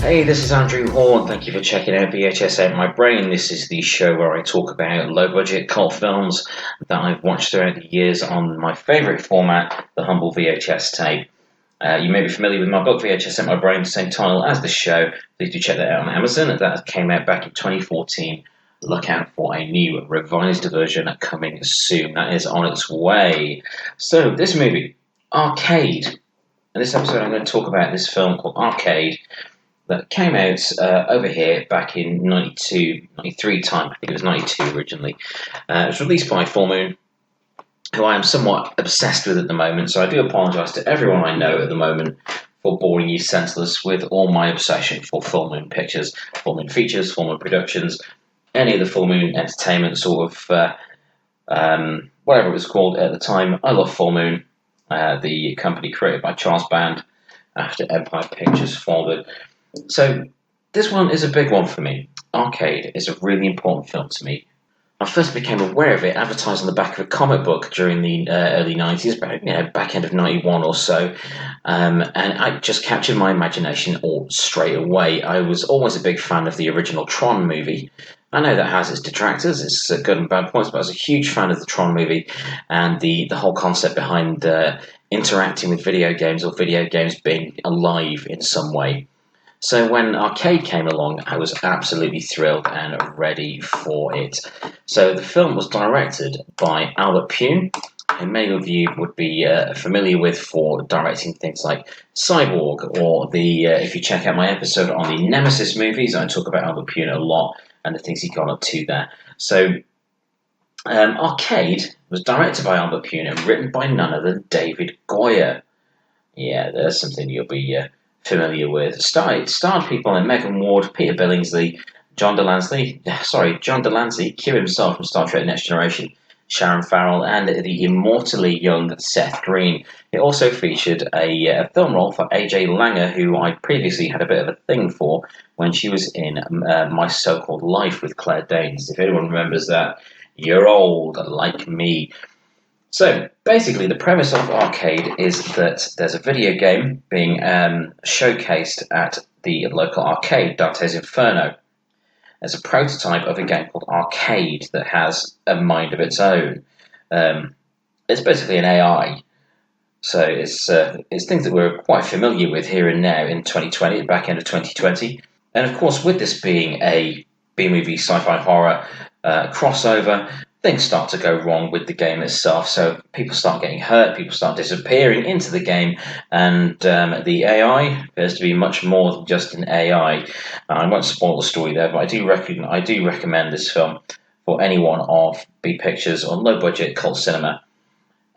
Hey, this is Andrew Hawnt. Thank you for checking out VHS Ate My Brain. This is the show where I talk about low-budget cult films that I've watched throughout the years on my favourite format, the humble VHS tape. You may be familiar with my book, VHS Ate My Brain, the same title as the show. Please do check that out on Amazon. That came out back in 2014. Look out for a new revised version coming soon. That is on its way. So, this movie, Arcade. In this episode, I'm going to talk about this film called Arcade, that came out over here back in 92, 93 time. I think it was 92 originally. It was released by Full Moon, who I am somewhat obsessed with at the moment, so I do apologise to everyone I know at the moment for boring you senseless with all my obsession for Full Moon Pictures, Full Moon Features, Full Moon Productions, any of the Full Moon Entertainment sort of, whatever it was called at the time. I love Full Moon, the company created by Charles Band after Empire Pictures folded. So, this one is a big one for me. Arcade is a really important film to me. I first became aware of it advertised on the back of a comic book during the early 90s, back end of 91 or so, and it just captured my imagination all straight away. I was always a big fan of the original Tron movie. I know that has its detractors, its good and bad points, but I was a huge fan of the Tron movie and the whole concept behind interacting with video games or video games being alive in some way. So when Arcade came along, I was absolutely thrilled and ready for it. So the film was directed by Albert Pyun, who many of you would be familiar with for directing things like Cyborg, or if you check out my episode on the Nemesis movies, I talk about Albert Pyun a lot and the things he got up to there. So Arcade was directed by Albert Pyun and written by none other than David Goyer. Yeah, there's something you'll be familiar with. Starred people in Megan Ward, Peter Billingsley, John Delancey, Q himself from Star Trek Next Generation, Sharon Farrell, and the immortally young Seth Green. It also featured a film role for AJ Langer, who I previously had a bit of a thing for when she was in My So-Called Life with Claire Danes. If anyone remembers that, you're old, like me. So, basically, the premise of Arcade is that there's a video game being showcased at the local arcade, Dante's Inferno. There's a prototype of a game called Arcade that has a mind of its own. It's basically an AI. So, it's things that we're quite familiar with here and now in 2020, the back end of 2020. And, of course, with this being a B-movie sci-fi horror crossover, things start to go wrong with the game itself. So people start getting hurt, people start disappearing into the game, and the AI appears to be much more than just an AI. I won't spoil the story there, but I do recommend this film for anyone of B Pictures or low-budget cult cinema.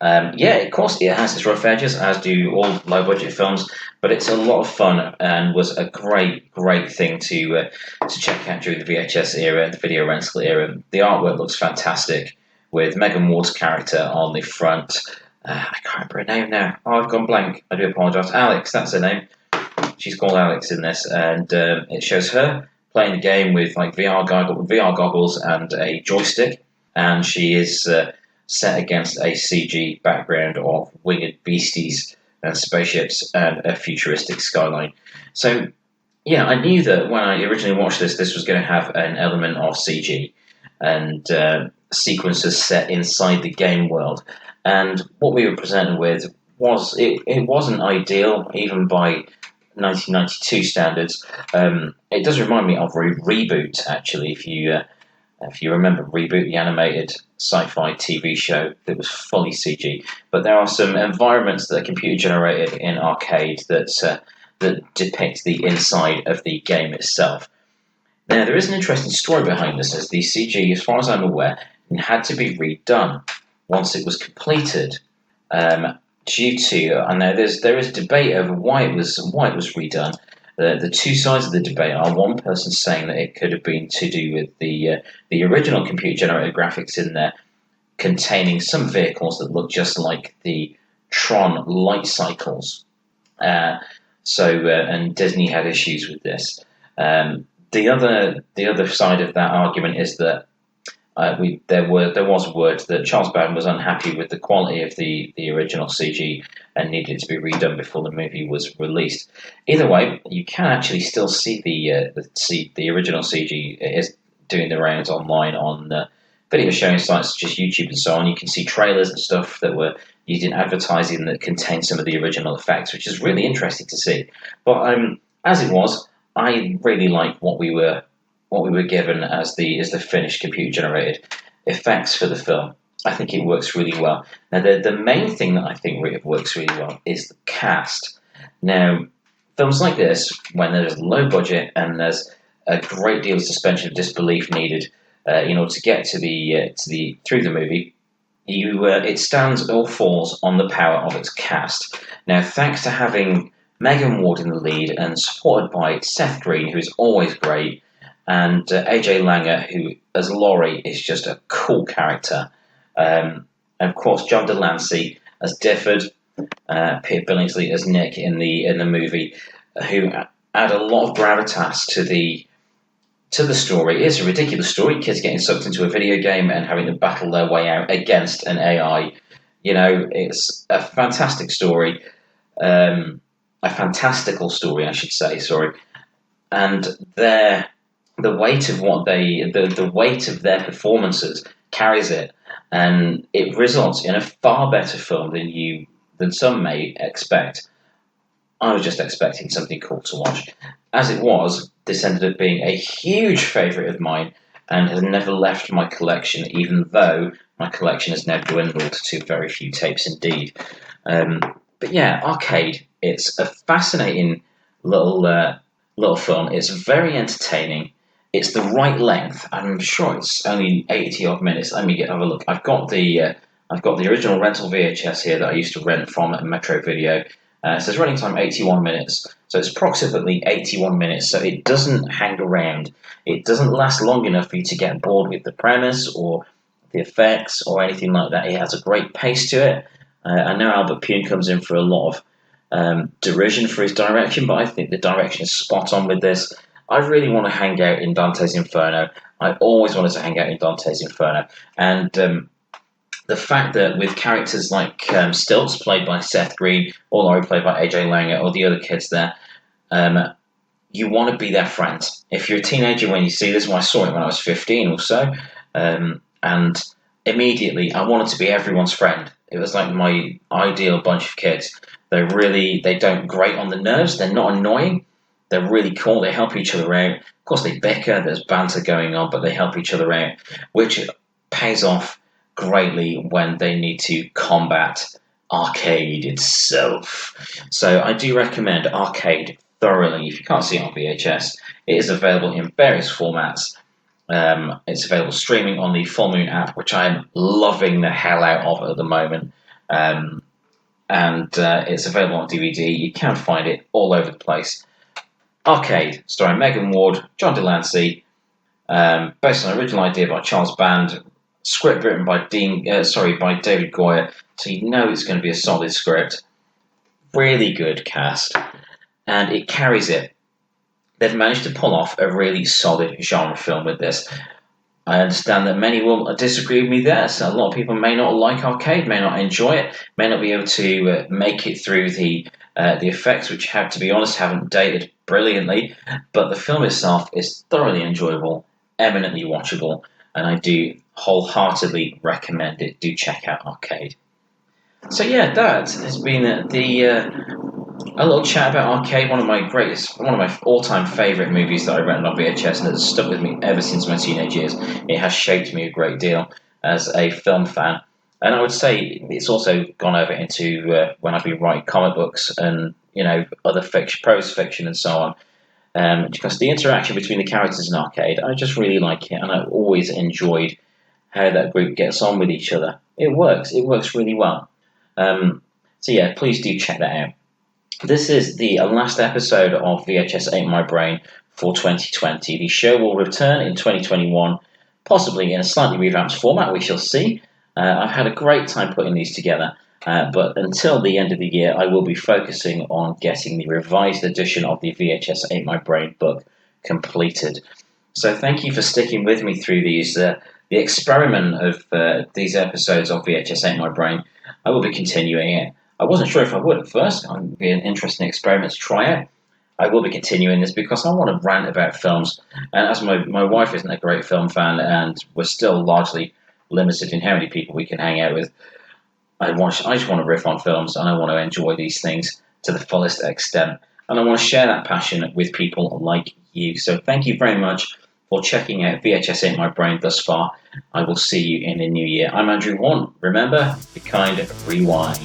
Of course, it has its rough edges, as do all low-budget films, but it's a lot of fun and was a great thing to check out during the VHS era, the video rental era. The artwork looks fantastic, with Megan Ward's character on the front. I can't remember her name now. Oh, I've gone blank. I do apologise. Alex, that's her name. She's called Alex in this, and it shows her playing the game with like VR goggles and a joystick, and she is set against a CG background of winged beasties and spaceships and a futuristic skyline. So, yeah, I knew that when I originally watched this was going to have an element of CG and sequences set inside the game world. And what we were presented with it wasn't ideal, even by 1992 standards. It does remind me of Reboot, actually, if you remember Reboot, the animated sci-fi TV show that was fully CG. But there are some environments that are computer-generated in Arcade that depict the inside of the game itself. Now, there is an interesting story behind this, as the CG, as far as I'm aware, had to be redone once it was completed. Due to, I know there is debate over why it was redone. The two sides of the debate are one person saying that it could have been to do with the original computer-generated graphics in there containing some vehicles that look just like the Tron light cycles. And Disney had issues with this. The other side of that argument is that there was word that Charles Band was unhappy with the quality of the original CG and needed to be redone before the movie was released. Either way, you can actually still see the original CG. It is doing the rounds online on video sharing sites such as YouTube and so on. You can see trailers and stuff that were used in advertising that contain some of the original effects, which is really interesting to see. But as it was, I really like what we were given as the finished computer generated effects for the film. I think it works really well. Now, the main thing that I think really works really well is the cast. Now, films like this, when there's low budget and there's a great deal of suspension of disbelief needed in order to get to the through the movie, it stands or falls on the power of its cast. Now, thanks to having Megan Ward in the lead and supported by Seth Green, who is always great, and AJ Langer, who as Laurie is just a cool character. And of course, John Delancey as Difford, Peter Billingsley as Nick in the movie, who add a lot of gravitas to the story. It's a ridiculous story. Kids getting sucked into a video game and having to battle their way out against an AI. It's a fantastic story. A fantastical story, I should say. Sorry, and the weight of the weight of their performances carries it, and it results in a far better film than some may expect. I was just expecting something cool to watch. As it was, this ended up being a huge favourite of mine and has never left my collection, even though my collection has now dwindled to very few tapes indeed. But yeah, Arcade, it's a fascinating little film. It's very entertaining. It's the right length. I'm sure it's only 80 odd minutes. Let me have a look. I've got the original rental VHS here that I used to rent from Metro Video. It says running time 81 minutes, so it's approximately 81 minutes, so it doesn't hang around. It doesn't last long enough for you to get bored with the premise or the effects or anything like that. It has a great pace to it. I know Albert Pyun comes in for a lot of derision for his direction, but I think the direction is spot on with this. I really want to hang out in Dante's Inferno. I always wanted to hang out in Dante's Inferno, and the fact that with characters like Stilts, played by Seth Green, or Laurie, played by AJ Langer, or the other kids there, you want to be their friend. If you're a teenager when you see this, I saw it when I was 15 or so, and immediately I wanted to be everyone's friend. It was like my ideal bunch of kids. They don't grate on the nerves, they're not annoying, they're really cool, they help each other out. Of course they bicker, there's banter going on, but they help each other out, which pays off greatly when they need to combat Arcade itself. So I do recommend Arcade thoroughly. If you can't see it on VHS, it is available in various formats. It's available streaming on the Full Moon app, which I'm loving the hell out of at the moment. And it's available on DVD. You can find it all over the place. Arcade, starring Megan Ward, John Delancey, based on an original idea by Charles Band, script written by David Goyer, so you know it's going to be a solid script. Really good cast, and it carries it. They've managed to pull off a really solid genre film with this. I understand that many will disagree with me there, so a lot of people may not like Arcade, may not enjoy it, may not be able to make it through the effects, which, to be honest, haven't dated brilliantly, but the film itself is thoroughly enjoyable, eminently watchable, and I do wholeheartedly recommend it. Do check out Arcade. So yeah, that has been a little chat about Arcade, one of my all-time favourite movies that I rented on VHS, and it's stuck with me ever since my teenage years. It has shaped me a great deal as a film fan, and I would say it's also gone over into when I've been writing comic books and other fiction, prose fiction, and so on. Because the interaction between the characters in Arcade, I just really like it, and I've always enjoyed how that group gets on with each other. It works really well. So yeah, please do check that out. This is the last episode of VHS Ate My Brain for 2020. The show will return in 2021, possibly in a slightly revamped format, we shall see. I've had a great time putting these together. But until the end of the year, I will be focusing on getting the revised edition of the VHS Ate My Brain book completed. So thank you for sticking with me through the experiment of these episodes of VHS Ate My Brain. I will be continuing it. I wasn't sure if I would at first. It would be an interesting experiment to try out. I will be continuing this because I want to rant about films. And as my wife isn't a great film fan and we're still largely limited in how many people we can hang out with, I just want to riff on films and I want to enjoy these things to the fullest extent. And I want to share that passion with people like you. So thank you very much for checking out VHS Ate My Brain thus far. I will see you in the new year. I'm Andrew Hawnt. Remember, be kind, rewind.